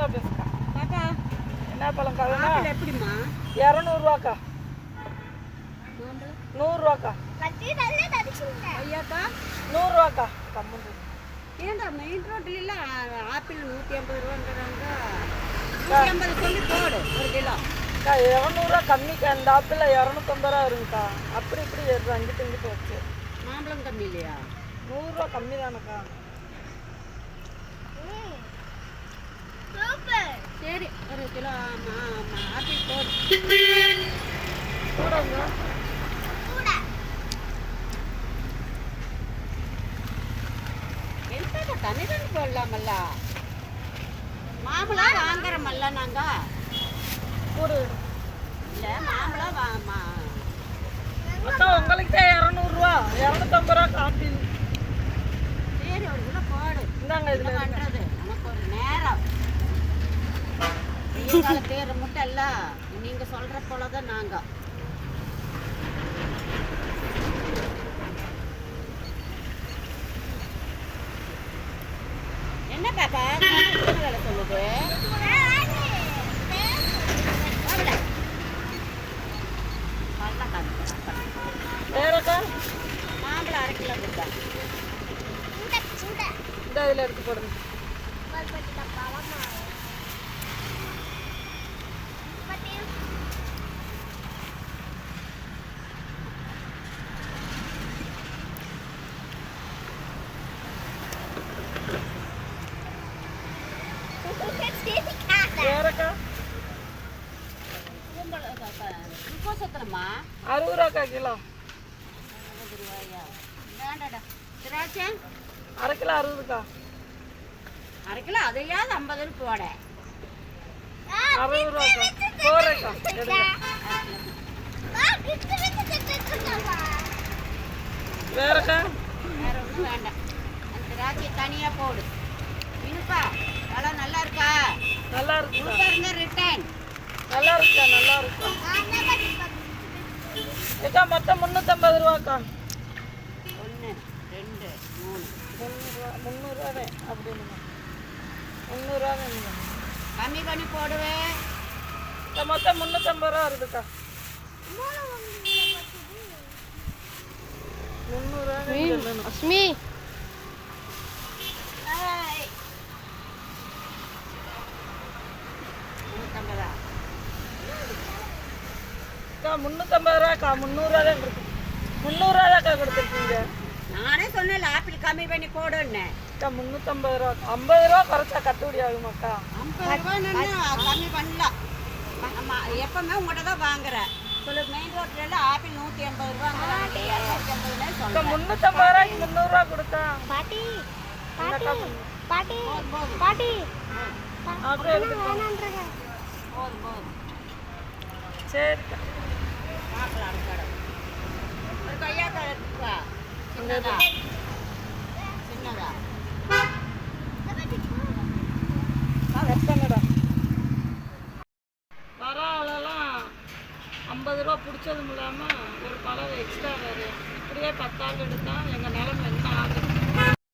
ஒழுங்கா பேசுக்கா. பாப்பா என்ன பழம்க்கா வேணும்? ஆப்பிள் எப்படிம்மா? 200 ரூபாக்கா. 100 ரூபாக்கா. ஐயாக்கா 100 ரூபாக்கா. கம்முன்னு. ஏன்டா மெயின் ரோட்ல ஆப்பிள் 150 ரூபாங்கிறாங்க. 150 சொல்லி போடு ஒரு கிலோ. அக்கா 200 ரூபா கம்மிக்கா. இந்த ஆப்பிள் 250 ரூபா வருங்கக்கா. அப்படி இப்படி ஏறுது அங்கிட்டு இங்கிட்டு வச்சு. மாம்பழம் கம்மி இல்லையா? 100 ரூபா கம்மி தானக்கா. சரி ஒரு கிலோ ஆப்பிள் போடு. கூடங்க. ఎంత தண்ணி தண்ணி போடலாமல்ல. மாம்பழம் வாங்குறோமல்ல நாங்க. கூடு. இல்லை மாம்பழம் அக்கா உங்களுக்கே 200 ரூபா. 250 ரூபா ஆப்பிள். சரி ஒரு கிலோ போடு. இந்தாங்க என்ன இதில் பண்ணுறது நமக்கு ஒரு நேரம். வெயில் கால பேர் மட்டும் இல்லை, நீங்கள் சொல்கிற போல தான் நாங்கள். என்ன பாப்பா வேலை சொல்லுது? வேறக்கா மாம்பழம் 1/2 கிலோ கொடுத்தா. இந்த இதில் எடுத்து போடுங்க. வேறக்கா குளுக்கோஸ் எத்தனைம்மா? 60 ரூபாக்கா கிலோ. 60 ரூபாயா? வேண்டாடா. திராட்சை 1/2 கிலோ 60க்கா. 1/2 கிலோ அதையாவது 50 போட. 60 ரூபாக்கா. போறேக்கா எடுங்க. வேறக்கா வேற ஒன்றும் வேண்டாம். அந்த திராட்சை தனியாக போடு. இனிப்பா பழம் நல்லா இருக்கா? நல்லா இருக்குக்கா. உள்ள இருந்த ரிட்டன். நல்லா இருக்கா. நல்லா இருக்கா. ஏக்கா மொத்தம் 350 ரூபாக்கா. 1 2 3 300 ரூபாவே அப்படின்னுங்க. 300 ரூபா வேணுங்க. கம்மி பண்ணி போடுவேன். மொத்தம் 350 ரூபா வருதுக்கா. 300 ரூபா வேணும். அஸ்மி ஏய். 350. அக்கா 350 ரூபாக்கா. 300 ரூபா தான் கொடுத்து 300 ரூபா தான்க்கா கொடுத்துருக்கீங்க. நானே சொன்னேன் ஆப்பிள் கம்மி பண்ணி போடுன்னு. அக்கா 350 ரூபா. 50 ரூபா குறைச்சா கட்டுப்படி ஆகுமாக்கா? 50 ரூபா கம்மி பண்ணல. எப்பவுமே உங்கள்கிட்ட தான் வாங்குறேன். சொல்லு மெயின் ரோட்ல ஆப்பிள் 180 ரூபாங்கிறாங்க. 250 அக்கா சொல்லுங்க. 350 ரூபாய்க்கு 300 ரூபா கொடுத்தா பாட்டி என்னக்கா பாட்டி போதும் பாட்டி அப்படியே எடுத்துக்கோ. போதும் போதும். சரிக்கா. பார்க்கலாம் அடுத்த தடவை. ஒரு கையாக்க எடுத்துக்கா. சின்னதா சின்னதா எத்தனைடா வர ஆளெல்லாம் 50 ரூபா பிடிச்சதும் இல்லாமல் ஒரு பழம் எக்ஸ்ட்ரா வேறு. இப்படியே 10 ஆள் எடுத்தால் எங்கள் நிலமை என்ன ஆகும்?